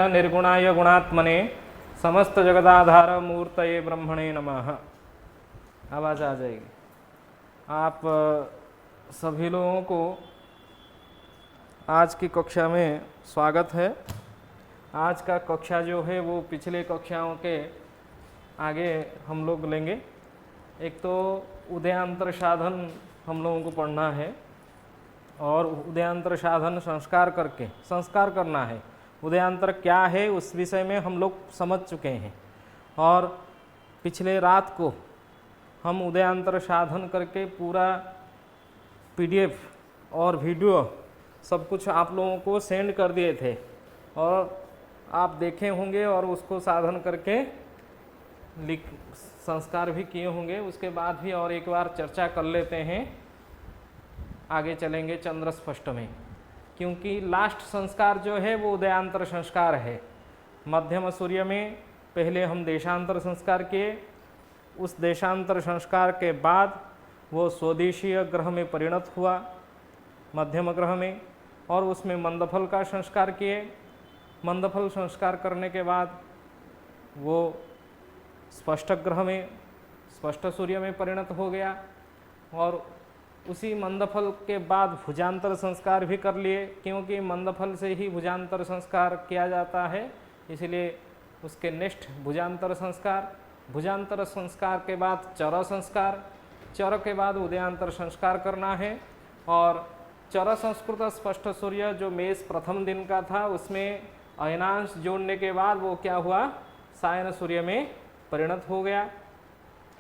निर्गुणाय गुणात्मने समस्त जगदाधार मूर्तये ब्रह्मणे नमः। आवाज़ आ जाएगी। आप सभी लोगों को आज की कक्षा में स्वागत है। आज का कक्षा जो है वो पिछले कक्षाओं के आगे हम लोग लेंगे। एक तो उदयांतर साधन हम लोगों को पढ़ना है और उदयांतर साधन संस्कार करना है। उदयांतर क्या है उस विषय में हम लोग समझ चुके हैं और पिछले रात को हम उदयांतर साधन करके पूरा PDF और वीडियो सब कुछ आप लोगों को सेंड कर दिए थे और आप देखे होंगे और उसको साधन करके संस्कार भी किए होंगे। उसके बाद भी और एक बार चर्चा कर लेते हैं, आगे चलेंगे चंद्र स्पष्ट में, क्योंकि लास्ट संस्कार जो है वो उदयांतर संस्कार है। मध्यम सूर्य में पहले हम देशांतर संस्कार किए, उस देशांतर संस्कार के बाद वो स्वदेशीय ग्रह में परिणत हुआ मध्यम ग्रह में, और उसमें मंदफल का संस्कार किए। मंदफल संस्कार करने के बाद वो स्पष्ट ग्रह में स्पष्ट सूर्य में परिणत हो गया, और उसी मंदफल के बाद भुजांतर संस्कार भी कर लिए, क्योंकि मंदफल से ही भुजांतर संस्कार किया जाता है, इसलिए उसके नेक्स्ट भुजांतर संस्कार। भुजांतर संस्कार के बाद चर संस्कार, चर के बाद उदयांतर संस्कार करना है। और चर संस्कृत स्पष्ट सूर्य जो मेष प्रथम दिन का था उसमें अयनांश जोड़ने के बाद वो क्या हुआ, सायन सूर्य में परिणत हो गया।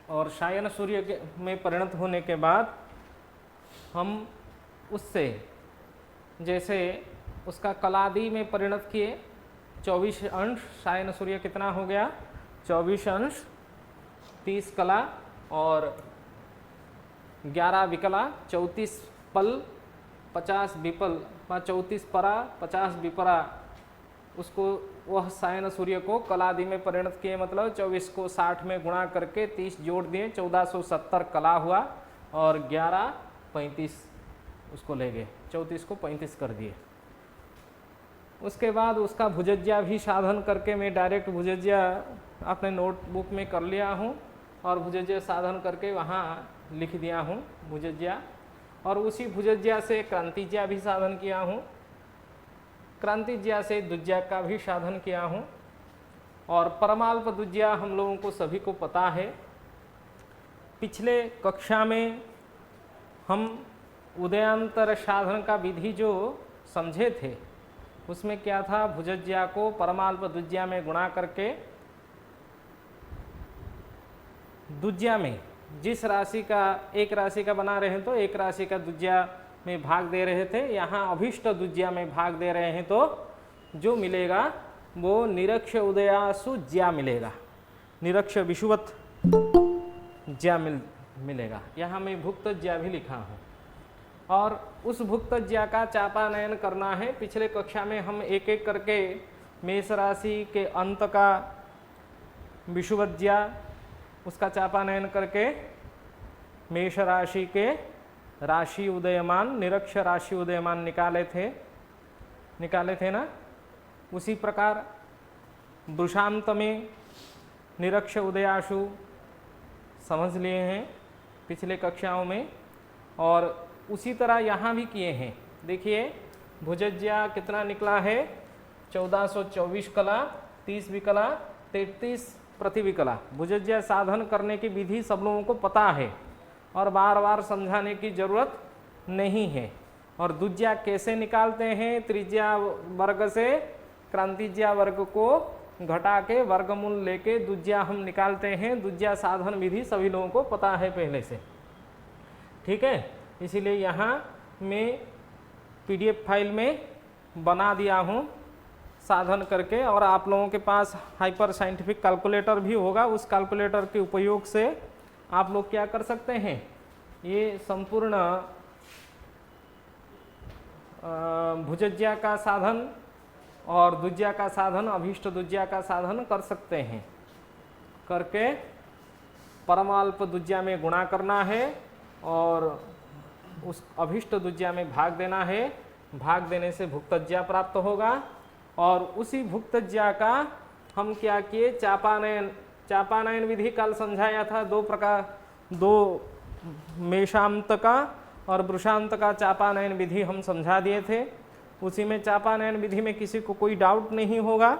और सायन सूर्य में परिणत होने के बाद हम उससे जैसे उसका कलादि में परिणत किए 24 अंश। सायन सूर्य कितना हो गया, 24 अंश 30 कला और 11 विकला 34 पल 50 विपल 34 परा 50 विपरा, उसको वह सायन सूर्य को कलादि में परिणत किए, मतलब 24 को 60 में गुणा करके 30 जोड़ दिए, 1470 कला हुआ, और 11 35 उसको ले गए, 34 को 35 कर दिए। उसके बाद उसका भुजज्या भी साधन करके मैं डायरेक्ट भुजज्या अपने नोटबुक में कर लिया हूँ और भुजज्या साधन करके वहाँ लिख दिया हूँ भुजज्या, और उसी भुजज्या से क्रांतिज्या भी साधन किया हूँ, क्रांतिज्या से दुज्या का भी साधन किया हूँ, और परमाल्प दुज्या हम लोगों को सभी को पता है। पिछले कक्षा में हम उदयांतर साधन का विधि जो समझे थे उसमें क्या था, भुजज्या को परमाल्प दुज्या में गुणा करके दुज्या में जिस राशि का एक राशि का बना रहे हैं तो एक राशि का दुज्या में भाग दे रहे थे, यहाँ अभिष्ट दुज्या में भाग दे रहे हैं तो जो मिलेगा वो निरक्ष उदयासु ज्या मिलेगा, निरक्ष विषुवत ज्या मिलेगा। यहाँ मैं भुक्त ज्या भी लिखा हूँ, और उस भुक्त ज्या का चापानयन करना है। पिछले कक्षा में हम एक एक करके मेष राशि के अंत का विषुवत ज्या उसका चापानयन करके मेष राशि के राशि उदयमान निरक्ष राशि उदयमान निकाले थे ना। उसी प्रकार वृषांत में निरक्ष उदयाशु समझ लिए हैं पिछले कक्षाओं में, और उसी तरह यहाँ भी किए हैं। देखिए भुजज्या कितना निकला है, 1424 कला 30 विकला 33 प्रतिविकला। भुजज्या साधन करने की विधि सब लोगों को पता है और बार बार समझाने की जरूरत नहीं है। और दुज्या कैसे निकालते हैं, त्रिज्या वर्ग से क्रांतिज्या वर्ग को घटा के वर्गमूल लेके दुज्या हम निकालते हैं। दुज्या साधन विधि सभी लोगों को पता है पहले से, ठीक है। इसीलिए यहाँ मैं PDF फाइल में बना दिया हूँ साधन करके, और आप लोगों के पास हाइपर साइंटिफिक कैलकुलेटर भी होगा। उस कैलकुलेटर के उपयोग से आप लोग क्या कर सकते हैं, ये संपूर्ण भुजज्या का साधन और दुज्या का साधन अभीष्ट दुज्या का साधन कर सकते हैं। करके परमाल्प दुज्या में गुणा करना है और उस अभीष्ट दुज्या में भाग देना है। भाग देने से भुक्तज्या प्राप्त होगा और उसी भुक्त ज्या का हम क्या किए, चापानयन। चापानयन विधि कल समझाया था, दो प्रकार, दो मेषांत का और वृषांत का चापानयन विधि हम समझा दिए थे। उसी में चापानयन विधि में किसी को कोई डाउट नहीं होगा।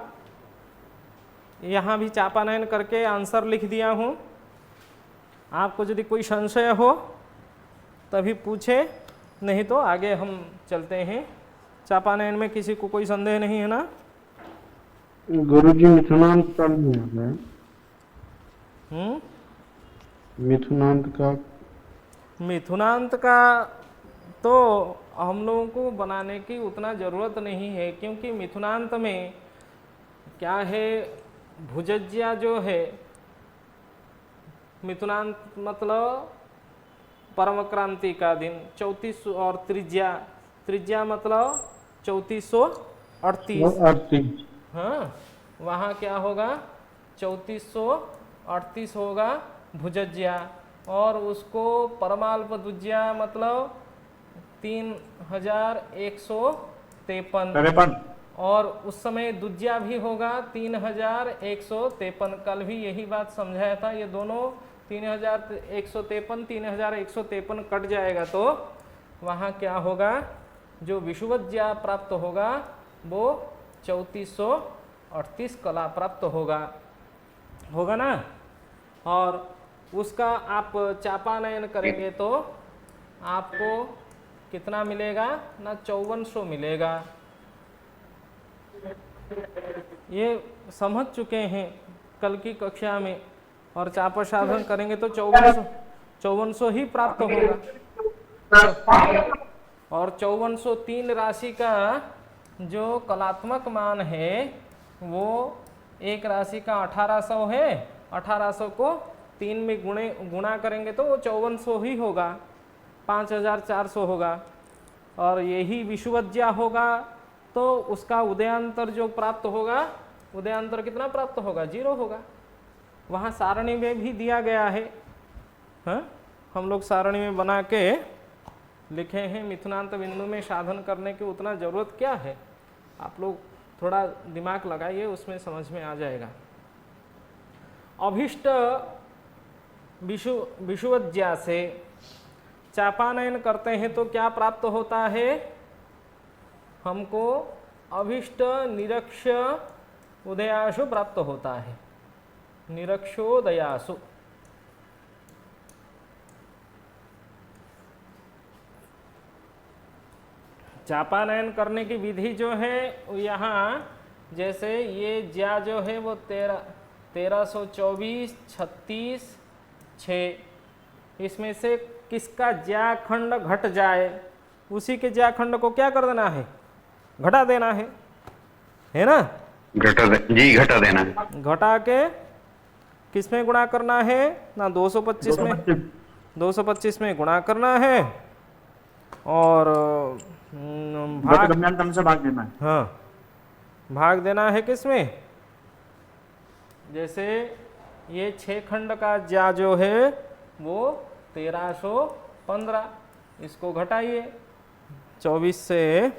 यहाँ भी चापानयन करके आंसर लिख दिया हूँ। आपको यदि कोई संशय हो तभी पूछे, नहीं तो आगे हम चलते हैं। चापानयन में किसी को कोई संदेह नहीं है ना? गुरुजी मिथुनांत का नहीं है। मिथुनांत का, मिथुनांत का तो हम लोगों को बनाने की उतना ज़रूरत नहीं है, क्योंकि मिथुनांत में क्या है, भुजज्या जो है, मिथुनांत मतलब परम क्रांति का दिन 34, और त्रिज्या, त्रिज्या मतलब 3438। हाँ, वहाँ क्या होगा, 3438 होगा भुजज्या, और उसको परमाल्प दुज्या मतलब 3153, और उस समय दुज्या भी होगा 3153। कल भी यही बात समझाया था। ये दोनों 3153 3153 कट जाएगा तो वहाँ क्या होगा, जो विषुवज्या प्राप्त होगा वो 3438 कला प्राप्त होगा ना। और उसका आप चापानयन करेंगे तो आपको कितना मिलेगा ना, 5400 मिलेगा। ये समझ चुके हैं कल की कक्षा में। और चापा साधन करेंगे तो 5400 ही प्राप्त होगा। और 5403 राशि का जो कलात्मक मान है वो एक राशि का 1800 है। 1800 को 3 में गुणा करेंगे तो वो 5400 ही होगा, 5400 होगा। और यही विषुवज्या होगा तो उसका उदयांतर जो प्राप्त होगा, उदयांतर कितना प्राप्त होगा, 0 होगा। वहाँ सारणी में भी दिया गया है। हाँ, हम लोग सारणी में बना के लिखे हैं। मिथुनांत बिंदु में साधन करने की उतना ज़रूरत क्या है, आप लोग थोड़ा दिमाग लगाइए, उसमें समझ में आ जाएगा। अभिष्ट विषुवज्या से चापानयन करते हैं तो क्या प्राप्त होता है हमको, अभिष्ट निरक्ष उदयासु प्राप्त होता है। निरक्षोदयासु, चापानयन करने की विधि जो है यहाँ, जैसे ये ज्या जो है वो 1324 36 6, इसमें से किसका ज्या खंड घट जाए उसी के ज्या खंड को क्या कर देना है, घटा देना है ना? घटा देना है। घटा के किस में गुणा करना है ना, 225 में, 225 में गुणा करना है और भाग देना है। हाँ, भाग देना है किस में, जैसे ये 6 खंड का ज्या जो है वो 1315, इसको घटाइए, 24 से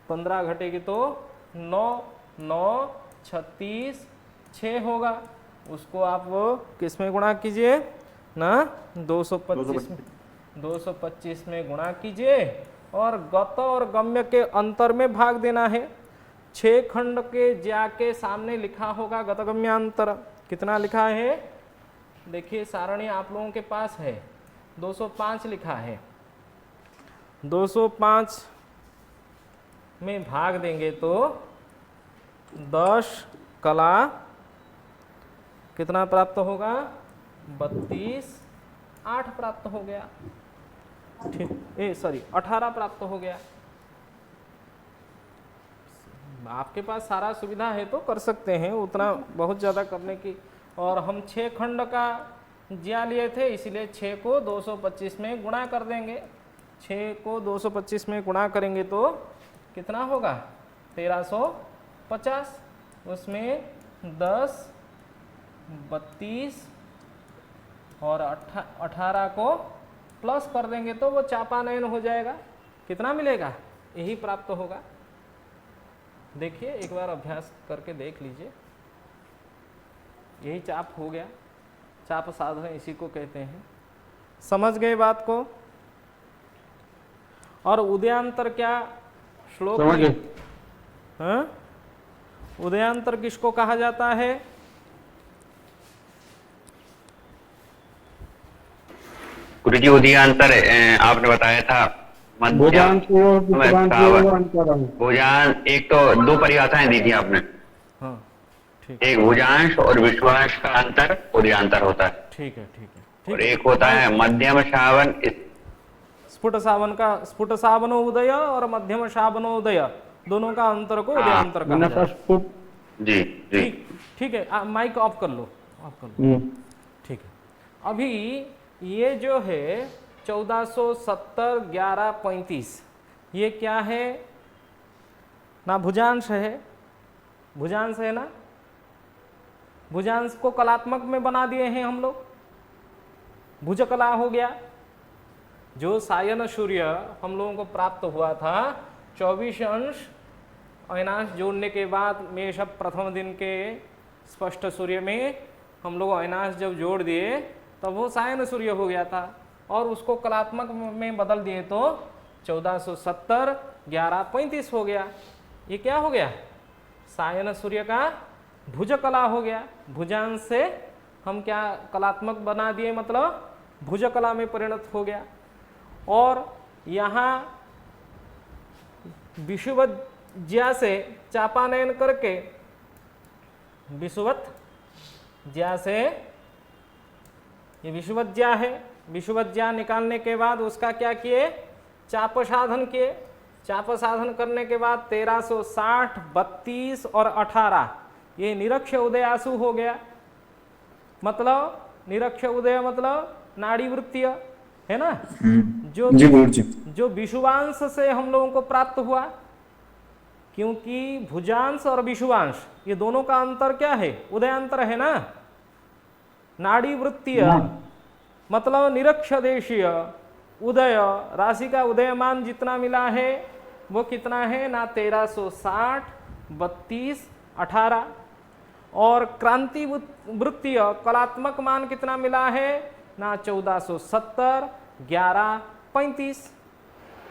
15 घटेगी तो 9 9 36 6 होगा। उसको आप किस में गुणा कीजिए ना, 225 में गुणा कीजिए और गत और गम्य के अंतर में भाग देना है। 6 खंड के ज्या के सामने लिखा होगा गतगम्यांतर, कितना लिखा है, देखिए सारणी आप लोगों के पास है, 205 लिखा है। 205 में भाग देंगे तो 10 कला कितना प्राप्त होगा, 32 8 प्राप्त हो गया, ठीक, 18 प्राप्त हो गया। आपके पास सारा सुविधा है तो कर सकते हैं, उतना बहुत ज़्यादा करने की। और हम 6 खंड का ज्या लिए थे, इसलिए 6 को 225 में गुणा कर देंगे। 6 को 225 में गुणा करेंगे तो कितना होगा, 1350, उसमें 10 32 और 18 को प्लस कर देंगे तो वो चापानयन हो जाएगा। कितना मिलेगा, यही प्राप्त होगा। देखिए एक बार अभ्यास करके देख लीजिए। यही चाप हो गया, चाप साधन इसी को कहते हैं। समझ गए बात को? और उदयांतर क्या श्लोक समझ में? गए। हाँ? उदयांतर किसको कहा जाता है? गुरुजी उदयांतर आपने बताया था भुजान मध्यम से और विश्रांत से श्रावण। और अंतरम। भुजान, एक तो दो परिभाषाएं दी थी आपने, हाँ ठीक एक भुजांश और विश्वांश का अंतर उदयांतर होता है, ठीक है ठीक है और ठीक है। एक होता है मध्यम श्रावण। स्फुट सावन का स्फुट सावनो उदय और मध्यम सावनो उदय, दोनों का अंतर को हाँ, उदयांतर कहा मैंने जाता है। First foot. जी जी। ठीक ठीक है, माइक ऑफ कर लो, ऑफ कर लो। ठीक है, अभी ये जो है 1470 1135 ये क्या है ना? भुजांश है, भुजांश है ना? भुजांश को कलात्मक में बना दिए हैं हम लोग, भुजकला हो गया। जो सायन सूर्य हम लोगों को प्राप्त हुआ था 24 अंश अयनांश जोड़ने के बाद मेष प्रथम दिन के स्पष्ट सूर्य में हम लोग अयनांश जब जोड़ दिए तब वो सायन सूर्य हो गया था, और उसको कलात्मक में बदल दिए तो 1470 1135 हो गया। ये क्या हो गया? सायन सूर्य का भुजकला हो गया। भुजांश से हम क्या कलात्मक बना दिए, मतलब भुजकला में परिणत हो गया। और यहाँ विषुवत ज्या से चापानयन करके, विषुवत ज्या से, ये विषुवत ज्या है, विषुवत ज्या निकालने के बाद उसका क्या किए? चाप साधन किए। चाप साधन करने के बाद 1360 32 और 18 ये निरक्ष उदय आंसू हो गया। मतलब निरक्ष उदय मतलब नाड़ी वृत्तीय है ना, जो विषुवांश से हम लोगों को प्राप्त हुआ। क्योंकि भुजांश और विषुवांश ये दोनों का अंतर क्या है? उदयांतर है ना। नाड़ी वृत्तीय मतलब निरक्ष देशीय उदय, राशि का उदयमान जितना मिला है वो कितना है ना? 1360 32 18। और क्रांति वृत्तीय कलात्मक मान कितना मिला है ना? 1470 1135।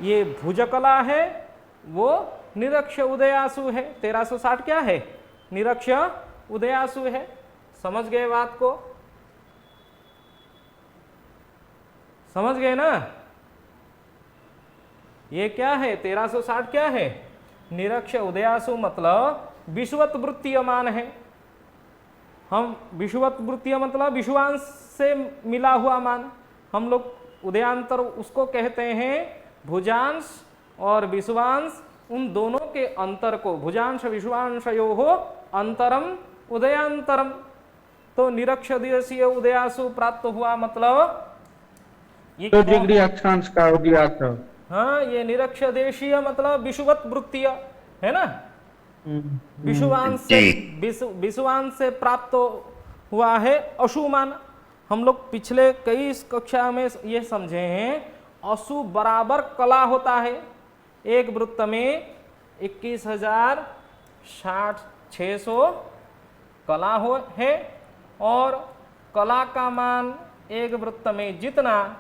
ये भुजकला है, वो निरक्ष उदयासु है। 1360 क्या है? निरक्ष उदयासु है। समझ गए बात को? समझ गए ना? ये क्या है? 1360 क्या है? निरक्ष उदयासु मतलब विषुवत वृत्तीय मान है। हम विषुवत वृत्तीय मतलब विषुवांश से मिला हुआ मान, हम लोग उदयांतर उसको कहते हैं। भुजांश और विषुवांश उन दोनों के अंतर को, भुजांश विषुवांशयो हो अंतरम उदयांतरम। तो निरक्ष दिवसीय उदयासु प्राप्त हुआ, मतलब ये तो डिग्री अक्षांश का उदयास्तर। हाँ, ये निरक्ष देशीय मतलब विषुवत वृत्तीय है ना। विषुवांश से प्राप्त हुआ है अशुमान। हम लोग पिछले कई कक्षा में ये समझे हैं, अशु बराबर कला होता है। एक वृत्त में 21,60,600 कला हो है, और कला का मान एक वृत्त में जितना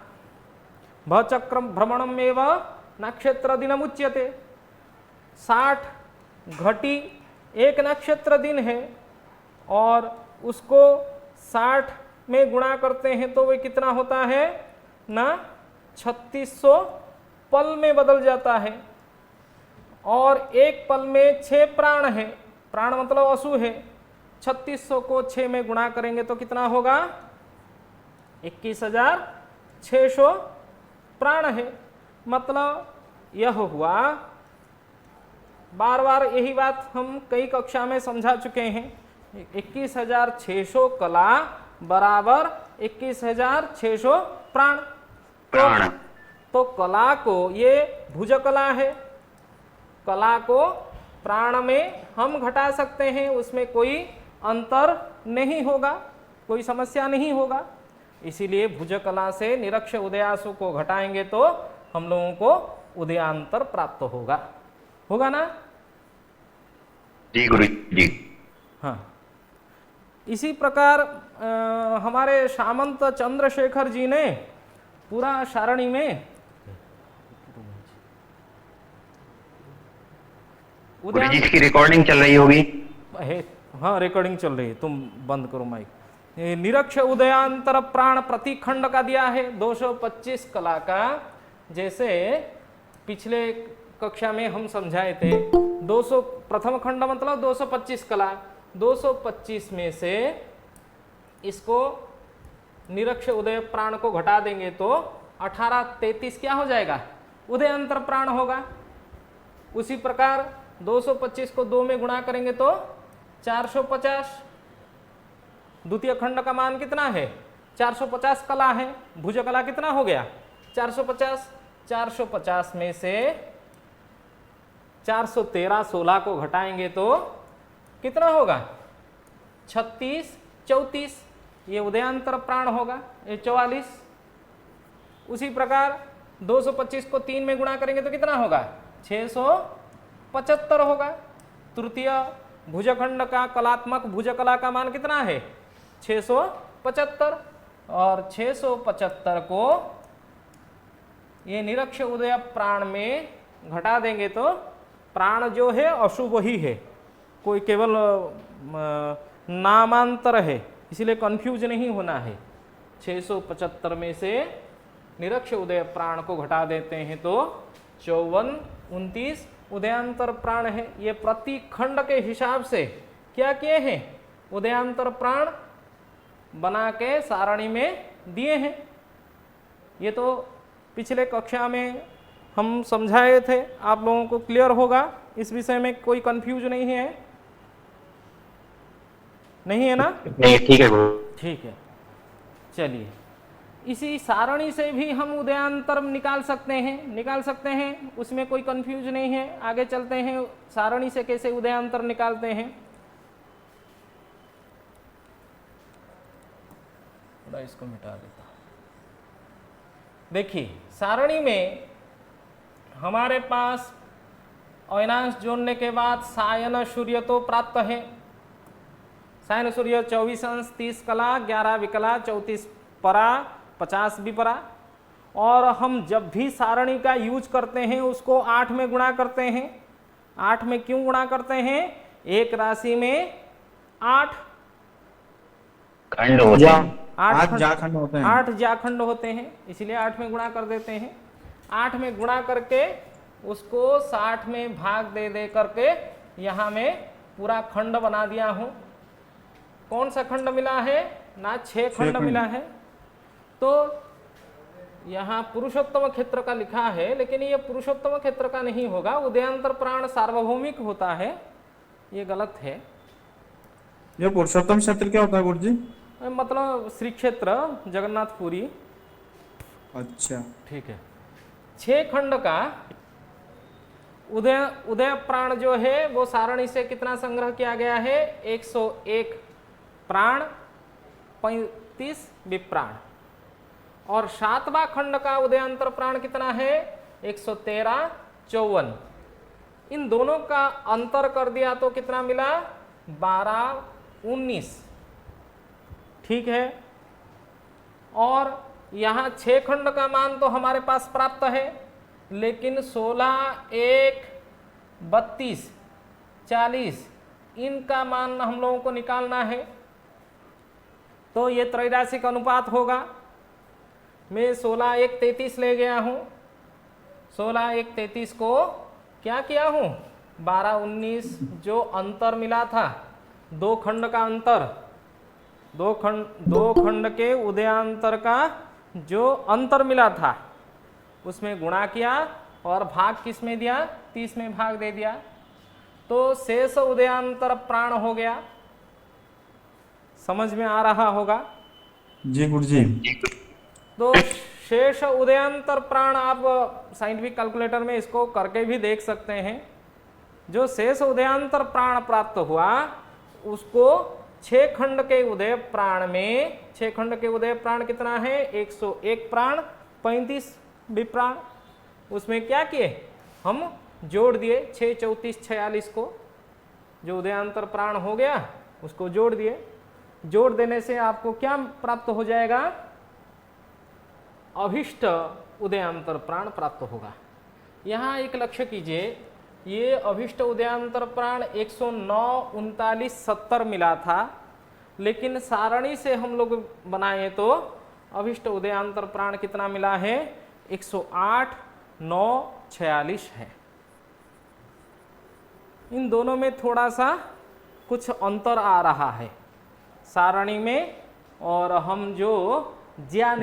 भचक्रम भ्रमणम एवं नक्षत्र दिनम उच्यते। 60 घटी एक नक्षत्र दिन है, और उसको 60 में गुणा करते हैं तो वह कितना होता है ना? 3600 पल में बदल जाता है। और एक पल में 6 प्राण है, प्राण मतलब असु है। 3600 को 6 में गुणा करेंगे तो कितना होगा? 21,600 प्राण है। मतलब यह हुआ, बार बार यही बात हम कई कक्षा में समझा चुके हैं। 21,600 कला बराबर 21,600 प्राण। तो कला को, ये भुज कला है, कला को प्राण में हम घटा सकते हैं, उसमें कोई अंतर नहीं होगा, कोई समस्या नहीं होगा। इसीलिए भुज कला से निरक्ष उदयासु को घटाएंगे तो हम लोगों को उदयांतर प्राप्त होगा, होगा ना? जी गुरु जी। हाँ, इसी प्रकार हमारे सामंत चंद्रशेखर जी ने पूरा सारणी में गुरु जी इसकी रिकॉर्डिंग चल रही होगी। हाँ, रिकॉर्डिंग चल रही है, तुम बंद करो माइक। ये निरक्ष उदयांतर प्राण प्रतिखंड का दिया है 225 कला का। जैसे पिछले कक्षा में हम समझाए थे 200 प्रथम खंड मतलब 225 कला, 225 में से इसको निरक्ष उदय प्राण को घटा देंगे तो 1833 क्या हो जाएगा, उदयांतर प्राण होगा। उसी प्रकार 225 को 2 में गुणा करेंगे तो 450। द्वितीय खंड का मान कितना है, 450 कला है, भुज कला कितना हो गया 450। 450 में से 413 16 को घटाएंगे तो कितना होगा 36 34, ये उदयांतर प्राण होगा, ये 44। उसी प्रकार 225 को 3 में गुणा करेंगे तो कितना होगा 675 होगा। तृतीय भुजखंड का कलात्मक भुज कला का मान कितना है 675, और 675 को ये निरक्ष उदय प्राण में घटा देंगे तो प्राण जो है अशुभ ही है, कोई केवल नामांतर है, इसलिए कंफ्यूज नहीं होना है। 675 में से निरक्ष उदय प्राण को घटा देते हैं तो 54 29 उदयांतर प्राण है। ये प्रति खंड के हिसाब से क्या किए हैं, उदयांतर प्राण बना के सारणी में दिए हैं। ये तो पिछले कक्षा में हम समझाए थे, आप लोगों को क्लियर होगा, इस विषय में कोई कंफ्यूज नहीं है, नहीं है ना? नहीं, ठीक है गुरु। ठीक है, चलिए इसी सारणी से भी हम उदयांतर निकाल सकते हैं, उसमें कोई कंफ्यूज नहीं है। आगे चलते हैं, सारणी से कैसे उदयांतर निकालते हैं। थोड़ा इसको मिटा देता। देखिए सारणी में हमारे पास अविनाश जोड़ने के बाद सायन सूर्य तो प्राप्त है। सायन सूर्य 24 अंश 30 कला 11 विकला 34 परा 50 विपरा। और हम जब भी सारणी का यूज करते हैं उसको 8 में गुणा करते हैं। 8 में क्यों गुणा करते हैं, एक राशि में 8 खंड होते हैं, 8 जाखंड होते हैं। 8 जाखंड होते हैं, इसलिए 8 में गुणा कर देते हैं। 8 में गुणा करके उसको 60 में भाग दे दे करके यहाँ में पूरा खंड बना दिया हूँ। कौन सा खंड मिला है ना, 6 खंड मिला है। तो यहाँ पुरुषोत्तम क्षेत्र का लिखा है, लेकिन ये पुरुषोत्तम क्षेत्र का नहीं होगा, उदयांतर प्राण सार्वभौमिक होता है, ये गलत है। ये पुरुषोत्तम क्षेत्र क्या होता है गुरु जी? मतलब श्री क्षेत्र जगन्नाथपुरी। अच्छा, ठीक है। 6 खंड का उदय प्राण जो है वो सारणी से कितना संग्रह किया गया है, 101 प्राण 35 विप्राण। और 7वां खंड का उदयांतर प्राण कितना है, 113 54। इन दोनों का अंतर कर दिया तो कितना मिला, 12 19। ठीक है। और यहाँ 6 खंड का मान तो हमारे पास प्राप्त है, लेकिन 16 1 32 40 इनका मान हम लोगों को निकालना है। तो ये त्रैराशिक अनुपात होगा। मैं 16 1 33 ले गया हूँ। 16 1 33 को क्या किया हूँ, 12 19 जो अंतर मिला था, 2 खंड का अंतर, दो खंड के उदयांतर का जो अंतर मिला था उसमें गुणा किया और भाग किस में दिया, 30 में भाग दे दिया। तो शेष उदयांतर प्राण हो गया। समझ में आ रहा होगा जी गुरु जी। तो शेष उदयांतर प्राण आप साइंटिफिक कैलकुलेटर में इसको करके भी देख सकते हैं। जो शेष उदयांतर प्राण प्राप्त हुआ उसको 6 खंड के उदय प्राण में, 6 खंड के उदय प्राण कितना है, 101 प्राण 35 विप्राण। उसमें क्या किए, हम जोड़ दिए 6 34 46 को। जो उदयांतर प्राण हो गया उसको जोड़ दिए, जोड़ देने से आपको क्या प्राप्त हो जाएगा, अभिष्ट उदयांतर प्राण प्राप्त होगा। यहाँ एक लक्ष्य कीजिए, ये अभिष्ट उदयांतर प्राण 109, 39, 70 मिला था, लेकिन सारणी से हम लोग बनाए तो अभिष्ट उदयांतर प्राण कितना मिला है, 108, 9, 46 है। इन दोनों में थोड़ा सा कुछ अंतर आ रहा है सारणी में, और हम जो ज्या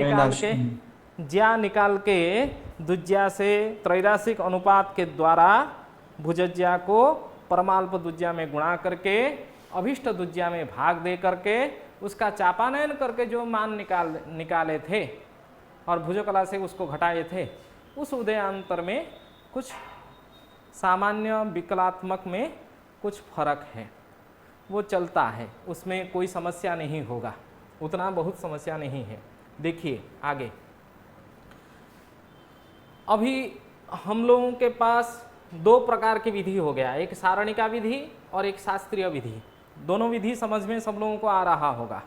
निकाल के दुज्या से त्रैरासिक अनुपात के द्वारा भुजज्या को परमाल्प दुज्या में गुणा करके अभिष्ट दुज्या में भाग दे करके उसका चापानयन करके जो मान निकाले थे और भुजकला से उसको घटाए थे, उस उदयांतर में कुछ सामान्य विकलात्मक में कुछ फर्क है, वो चलता है, उसमें कोई समस्या नहीं होगा, उतना बहुत समस्या नहीं है। देखिए आगे, अभी हम लोगों के पास दो प्रकार की विधि हो गया, एक सारणिका विधि और एक शास्त्रीय विधि। दोनों विधि समझ में सब लोगों को आ रहा होगा।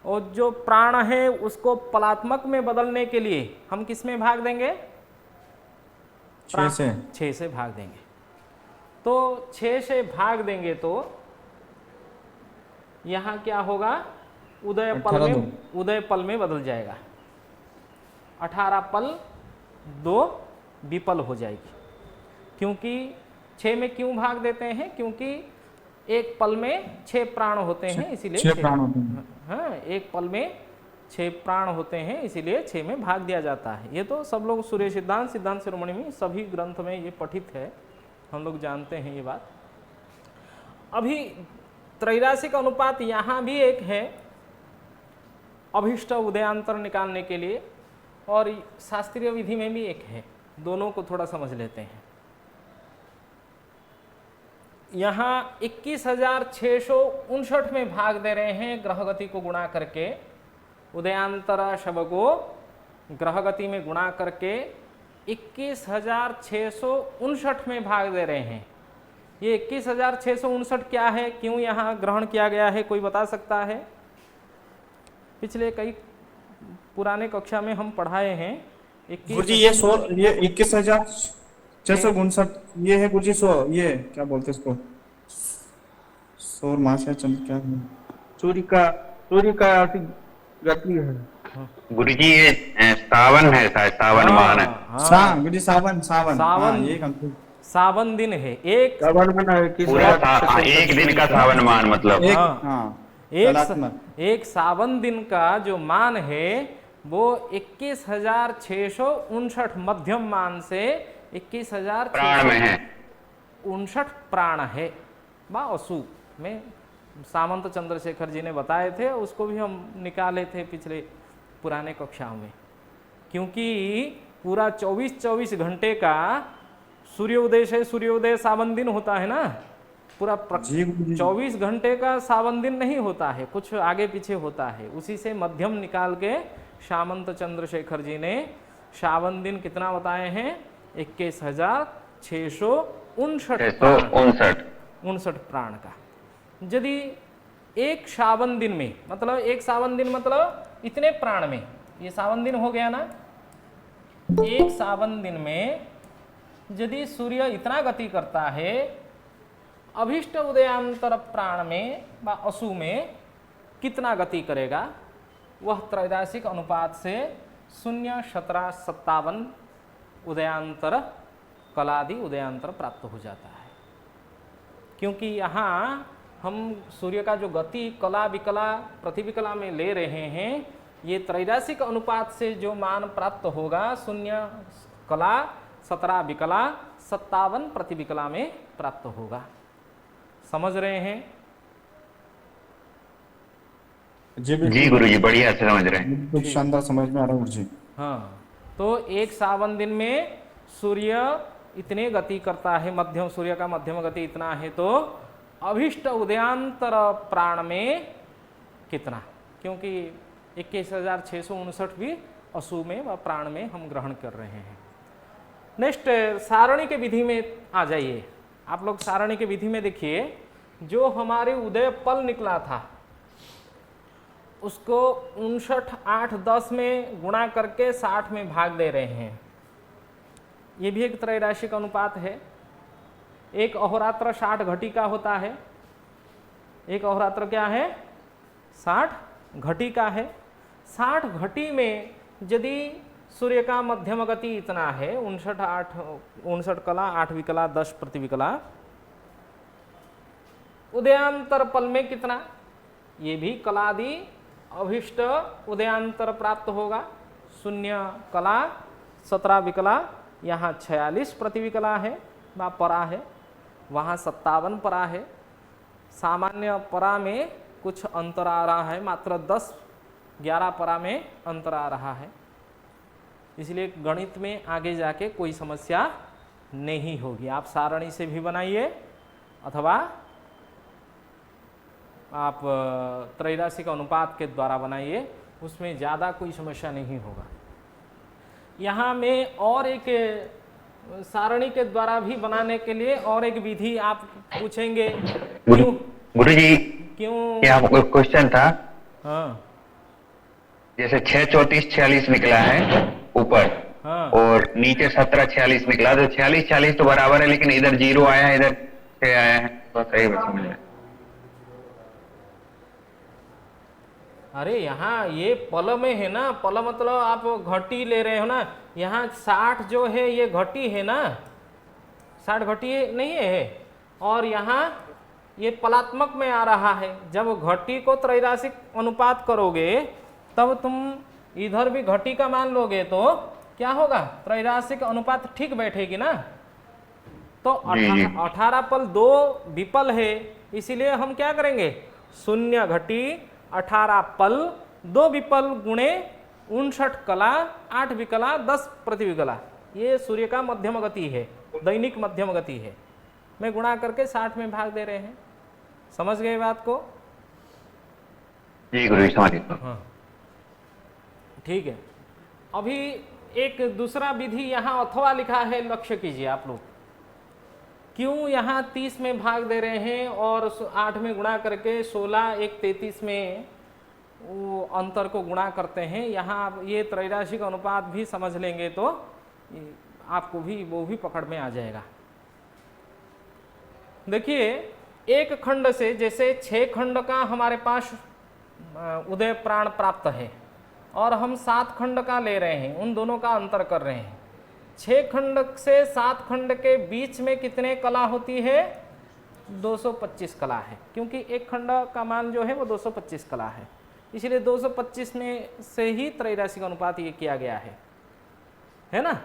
और जो प्राण है उसको पलात्मक में बदलने के लिए हम किस में भाग देंगे, 6 से भाग देंगे। तो 6 से भाग देंगे तो यहाँ क्या होगा, उदय पल में बदल जाएगा, 18 पल 2 विपल हो जाएगी। क्योंकि 6 में क्यों भाग देते हैं, क्योंकि एक पल में 6 प्राण होते हैं, इसीलिए 6 प्राण होते हैं। हाँ, एक पल में 6 प्राण होते हैं, इसीलिए 6 में भाग दिया जाता है। ये तो सब लोग सूर्य सिद्धांत शिरोमणि में सभी ग्रंथ में ये पठित है, हम लोग जानते हैं ये बात। अभी त्रैरासिक अनुपात यहाँ भी एक है अभिष्ट उदयांतर निकालने के लिए, और शास्त्रीय विधि में भी एक है, दोनों को थोड़ा समझ लेते हैं। यहाँ 21,659 में भाग दे रहे हैं ग्रहगति को गुणा करके, उदयांतर शब को ग्रहगति में गुणा करके 21,659 में भाग दे रहे हैं। ये 21,659 क्या है, क्यों यहाँ ग्रहण किया गया है, कोई बता सकता है? पिछले कई पुराने कक्षा में हम पढ़ाए हैं। गुरुजी ये 21,659 ये है गुरुजी, ये क्या बोलते इसको, सौर मास या चंद्र, क्या है? सूर्य का गति है गुरुजी, ये सावन है, शायद सावन मान है। गुरुजी सावन ये सावन दिन है, एक सावन में एक दिन का सावन मान, मतलब एक सावन दिन का जो मान है वो 21,659 मध्यम मान से 21,659 प्राण है। असु में सामंत चंद्रशेखर जी ने बताए थे, उसको भी हम निकाले थे पिछले पुराने कक्षाओं में। क्योंकि पूरा 24 घंटे का सूर्योदय से सूर्योदय सावन दिन होता है ना, पूरा 24 घंटे का सावन दिन नहीं होता है, कुछ आगे पीछे होता है। उसी से मध्यम निकाल के सामंत चंद्रशेखर जी ने सावन दिन कितना बताए हैं, 21,659 प्राण का। यदि एक सावन दिन में, मतलब एक सावन दिन मतलब इतने प्राण में, ये सावन दिन हो गया ना, एक सावन दिन में यदि सूर्य इतना गति करता है, अभिष्ट उदयांतर प्राण में व असु में कितना गति करेगा, वह त्रैरासिक अनुपात से 0, 17, 57 उदयांतर कलादि उदयांतर प्राप्त हो जाता है। क्योंकि यहाँ हम सूर्य का जो गति कला विकला प्रतिविकला में ले रहे हैं, ये त्रैरासिक अनुपात से जो मान प्राप्त होगा 0 कला 17 विकला 57 प्रतिविकला में प्राप्त होगा। समझ रहे हैं? जी गुरुजी, बढ़िया से समझ रहे हैं, कुछ शानदार समझ में आ रहा है गुरुजी। हाँ, तो एक सावन दिन में सूर्य इतने गति करता है, मध्यम सूर्य का मध्यम गति इतना है, तो अभिष्ट उदयांतर प्राण में कितना, क्योंकि 21,659 भी असु में व प्राण में हम ग्रहण कर रहे हैं। नेक्स्ट सारणी के विधि में आ जाइए। आप लोग सारणी के विधि में देखिए, जो हमारे उदय पल निकला था उसको 59, 8, 10 में गुणा करके 60 में भाग दे रहे हैं। ये भी एक त्रैराशिक अनुपात है। एक अहोरात्र 60 घटी का होता है। एक अहोरात्र क्या है? 60 घटी का है। 60 घटी में यदि सूर्य का मध्यम गति इतना है 59 कला 8 विकला 10 प्रतिविकला, उदयांतर पल में कितना? ये भी कलादि अभिष्ट उदयांतर प्राप्त होगा। 0 कला 17 विकला, यहाँ 46 प्रतिविकला है व परा है, वहाँ 57 परा है। सामान्य परा में कुछ अंतर आ रहा है, मात्र 10-11 परा में अंतर आ रहा है। इसलिए गणित में आगे जाके कोई समस्या नहीं होगी। आप सारणी से भी बनाइए अथवा आप त्रैराशिक अनुपात के द्वारा बनाइए, उसमें ज़्यादा कोई समस्या नहीं होगा। यहाँ में और एक सारणी के द्वारा भी बनाने के लिए और एक विधि आप पूछेंगे, क्यों गुरुजी क्यों? यहाँ क्वेश्चन था, हाँ जैसे 6, 34, 46 निकला है ऊपर, हाँ और नीचे 17, 46 निकला, तो 46, 40 तो बराबर है, लेकिन इधर 0 आया है, इधर 6 आया है, तो सही समझ में। अरे यहाँ ये पल में है ना, पल मतलब आप घटी ले रहे हो ना। यहाँ 60 जो है ये घटी है ना, 60 घटी नहीं है, और यहाँ ये पलात्मक में आ रहा है। जब घटी को त्रैराशिक अनुपात करोगे तब तुम इधर भी घटी का मान लोगे तो क्या होगा? त्रैराशिक अनुपात ठीक बैठेगी ना। तो 18 पल 2 विपल है, इसीलिए हम क्या करेंगे? 0 घटी 18 पल 2 विपल गुणे 59 कला 8 विकला 10 प्रतिविकला। ये सूर्य का मध्यम गति है, दैनिक मध्यम गति है। मैं गुणा करके 60 में भाग दे रहे हैं। समझ गए बात को? जी गुरु जी समझ गया। हाँ ठीक है। अभी एक दूसरा विधि यहाँ अथवा लिखा है, लक्ष्य कीजिए आप लोग। क्यों यहाँ 30 में भाग दे रहे हैं और 8 में गुणा करके 16, 1, 33 में वो अंतर को गुणा करते हैं। यहाँ आप ये त्रैराशिक अनुपात भी समझ लेंगे तो आपको भी वो भी पकड़ में आ जाएगा। देखिए, एक खंड से जैसे 6 खंड का हमारे पास उदय प्राण प्राप्त है और हम 7 खंड का ले रहे हैं, उन दोनों का अंतर कर रहे हैं। 6 खंड से 7 खंड के बीच में कितने कला होती है? 225 कला है, क्योंकि एक खंड का मान जो है वो 225 कला है। इसलिए 225 में से ही त्रैराशिक अनुपात ये किया गया है ना।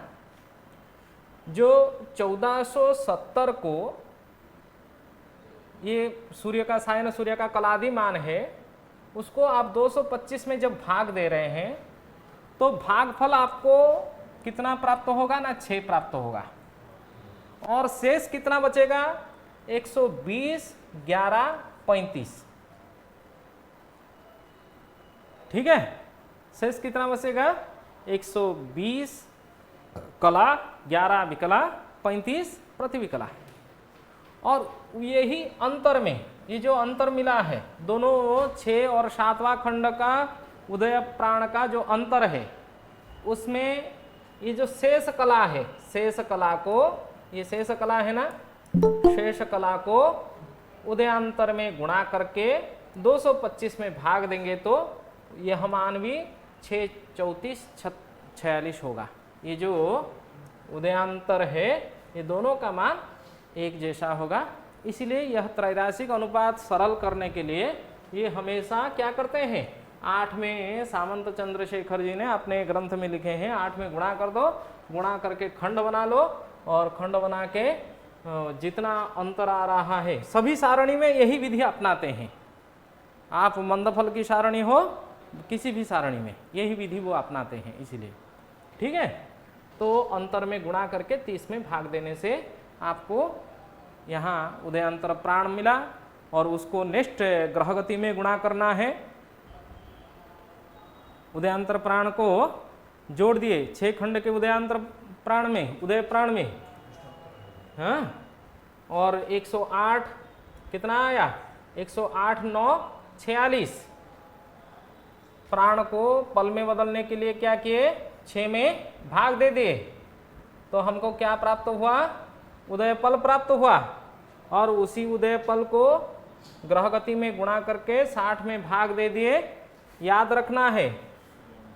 जो 1470 को ये सूर्य का सायन सूर्य का कलादि मान है, उसको आप 225 में जब भाग दे रहे हैं तो भागफल आपको कितना प्राप्त होगा ना? 6 प्राप्त होगा। और शेष कितना बचेगा? 120, 11, 35। ठीक है, शेष कितना बचेगा? 120 कला 11 विकला 35 प्रतिविकला। और यही अंतर में ये जो अंतर मिला है दोनों 6 और 7वां खंड का उदय प्राण का जो अंतर है, उसमें ये जो शेष कला है, शेष कला को, ये शेष कला है ना, शेष कला को उदयांतर में गुणा करके 225 में भाग देंगे तो यह मान भी 6, 34, 46 होगा। ये जो उदयांतर है ये दोनों का मान एक जैसा होगा। इसलिए यह त्रैराशिक अनुपात सरल करने के लिए ये हमेशा क्या करते हैं? 8 में सामंत चंद्रशेखर जी ने अपने ग्रंथ में लिखे हैं, 8 में गुणा कर दो, गुणा करके खंड बना लो और खंड बना के जितना अंतर आ रहा है, सभी सारणी में यही विधि अपनाते हैं। आप मंदफल की सारणी हो, किसी भी सारणी में यही विधि वो अपनाते हैं। इसीलिए ठीक है, तो अंतर में गुणा करके 30 में भाग देने से आपको यहाँ उदयांतर प्राण मिला और उसको नेक्स्ट ग्रहगति में गुणा करना है। उदयांतर प्राण को जोड़ दिए 6 खंड के उदयांतर प्राण में, उदय प्राण में, हाँ, और 108 कितना आया 108 9 46। प्राण को पल में बदलने के लिए क्या किए 6 में भाग दे दिए, तो हमको क्या प्राप्त हुआ उदय पल प्राप्त हुआ। और उसी उदय पल को ग्रह गति में गुणा करके 60 में भाग दे दिए। याद रखना है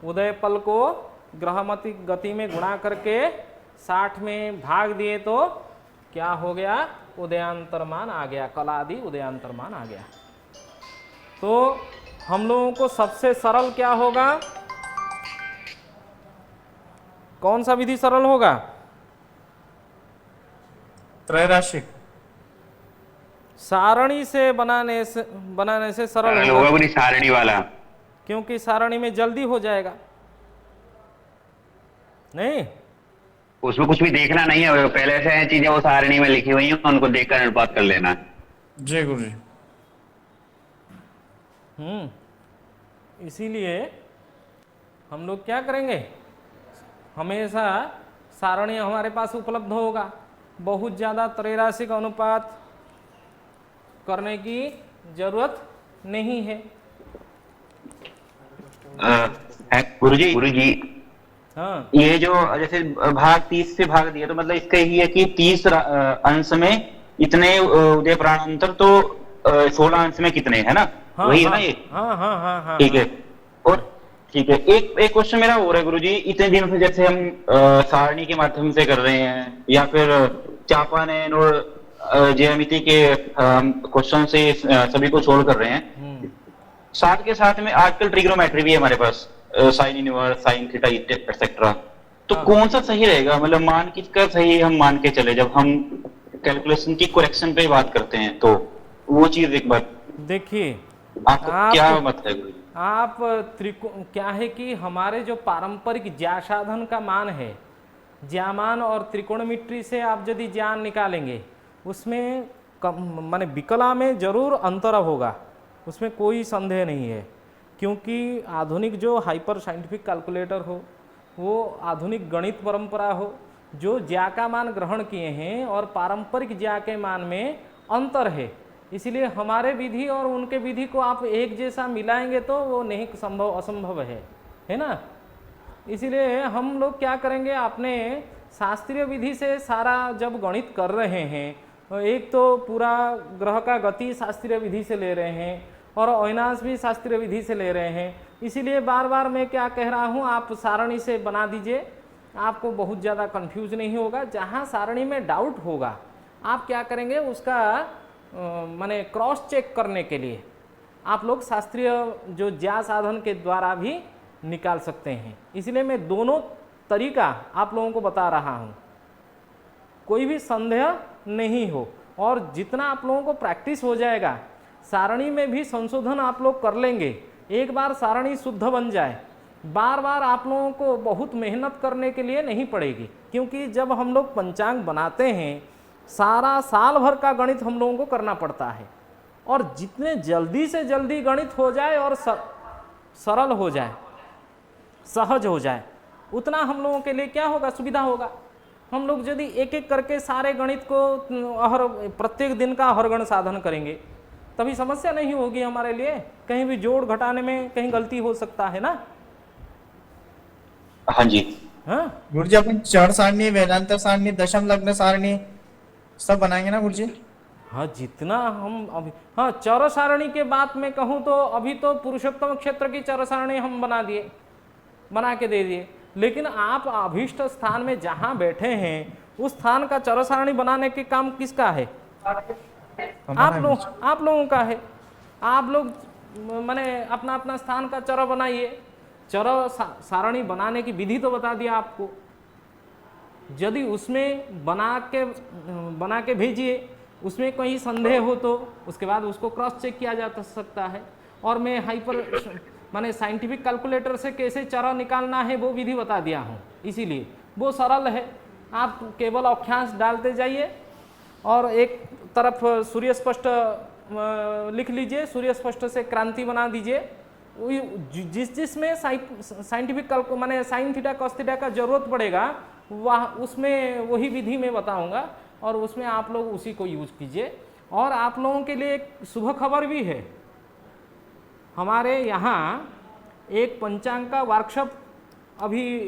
उदय पल को ग्रहमति गति में गुणा करके 60 में भाग दिए तो क्या हो गया उदयांतर मान आ गया, कलादि उदयांतर मान आ गया। तो हम लोगों को सबसे सरल क्या होगा, कौन सा विधि सरल होगा? त्रैराशिक सारणी से बनाने से सरल सरल होगा, होगा पूरी सारणी वाला। क्योंकि सारणी में जल्दी हो जाएगा। नहीं उसमें कुछ भी देखना नहीं है, पहले से है चीजें वो सारणी में लिखी हुई हैं, उनको देखकर अनुपात कर लेना है। जय गुरु जी। इसीलिए हम लोग क्या करेंगे, हमेशा सारणी हमारे पास उपलब्ध होगा। बहुत ज़्यादा त्रैराशिक अनुपात करने की जरूरत नहीं है। गुरुजी हाँ ये जो जैसे भाग 30 से भाग दिया तो मतलब इसका यही है कि 30 अंश में इतने उदय प्राणांतर तो 16 अंश में कितने है ना, हाँ वही हाँ, है ना ये। हाँ हाँ हाँ हाँ ठीक है। और ठीक है, एक क्वेश्चन मेरा और है गुरुजी, इतने दिन से जैसे हम सारणी के माध्यम से कर रहे हैं या फिर चापानयन और ज्यामिति के क्वेश्चन से सभी को सोल्व कर रहे हैं, साथ के साथ में आजकल ट्रिग्नोमेट्री भी है हमारे पास, sine inverse, sine theta etcetera. तो हाँ। कौन सा सही रहेगा, मतलब मान किसका सही हम मान के चले जब हम कैलकुलेशन की करेक्शन पे बात करते हैं, तो वो चीज एक बात देखिए आपको क्या मत है गुरुजी? आप क्या है कि हमारे जो पारंपरिक ज्या साधन का मान है, ज्यामान और त्रिकोणमिट्री से आप यदि ज्ञान निकालेंगे उसमें माने विकला में जरूर अंतर होगा, उसमें कोई संदेह नहीं है। क्योंकि आधुनिक जो हाइपर साइंटिफिक कैलकुलेटर हो, वो आधुनिक गणित परंपरा हो, जो ज्या का मान ग्रहण किए हैं और पारंपरिक ज्या के मान में अंतर है। इसलिए हमारे विधि और उनके विधि को आप एक जैसा मिलाएंगे तो वो नहीं संभव, असंभव है ना। इसीलिए हम लोग क्या करेंगे, अपने शास्त्रीय विधि से सारा जब गणित कर रहे हैं, एक तो पूरा ग्रह का गति शास्त्रीय विधि से ले रहे हैं और अविनाश भी शास्त्रीय विधि से ले रहे हैं। इसीलिए बार बार मैं क्या कह रहा हूँ, आप सारणी से बना दीजिए, आपको बहुत ज़्यादा कंफ्यूज नहीं होगा। जहाँ सारणी में डाउट होगा आप क्या करेंगे, उसका माने क्रॉस चेक करने के लिए आप लोग शास्त्रीय जो ज्या साधन के द्वारा भी निकाल सकते हैं। इसलिए मैं दोनों तरीका आप लोगों को बता रहा हूँ, कोई भी संदेह नहीं हो। और जितना आप लोगों को प्रैक्टिस हो जाएगा, सारणी में भी संशोधन आप लोग कर लेंगे, एक बार सारणी शुद्ध बन जाए, बार बार आप लोगों को बहुत मेहनत करने के लिए नहीं पड़ेगी। क्योंकि जब हम लोग पंचांग बनाते हैं, सारा साल भर का गणित हम लोगों को करना पड़ता है, और जितने जल्दी से जल्दी गणित हो जाए और सरल हो जाए, सहज हो जाए, उतना हम लोगों के लिए क्या होगा, सुविधा होगा। हम लोग यदि एक एक करके सारे गणित को हर प्रत्येक दिन का हर गण साधन करेंगे, तभी समस्या नहीं होगी हमारे लिए। कहीं भी जोड़ घटाने में कहीं गलती हो सकता है ना। हाँ जी। हाँ गुरुजी अपन चर सारणी, वेदांतर सारणी, दशम लग्न सारणी सब बनाएंगे ना गुरुजी? हाँ, जितना हम अभी, हाँ चर सारणी के बात में कहूँ तो अभी तो पुरुषोत्तम क्षेत्र की चर सारणी हम बना के दे दिए। लेकिन आप अभीष्ट स्थान में जहाँ बैठे हैं, उस स्थान का चर सारणी बनाने के काम किसका है? आप लोगों का है। आप लोग माने अपना अपना स्थान का चर बनाइए। चर सारणी बनाने की विधि तो बता दिया आपको, यदि उसमें बना के भेजिए, उसमें कोई संदेह हो तो उसके बाद उसको क्रॉस चेक किया जा सकता है। और मैं माने साइंटिफिक कैलकुलेटर से कैसे चर निकालना है वो विधि बता दिया हूँ, इसीलिए वो सरल है। आप केवल अक्षांश डालते जाइए और एक तरफ सूर्य स्पष्ट लिख लीजिए, सूर्य स्पष्ट से क्रांति बना दीजिए। जिसमें साइंटिफिक माने साइन थीटा कॉस थीटा का जरूरत पड़ेगा, वह उसमें वही विधि में बताऊंगा और उसमें आप लोग उसी को यूज कीजिए। और आप लोगों के लिए एक शुभ खबर भी है, हमारे यहाँ एक पंचांग का वर्कशॉप अभी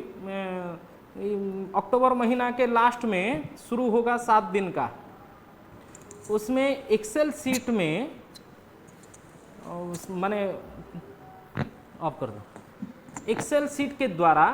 अक्टूबर महीना के लास्ट में शुरू होगा, 7 दिन का। उसमें एक्सेल सीट में माने ऑफ कर दो, एक्सेल सीट के द्वारा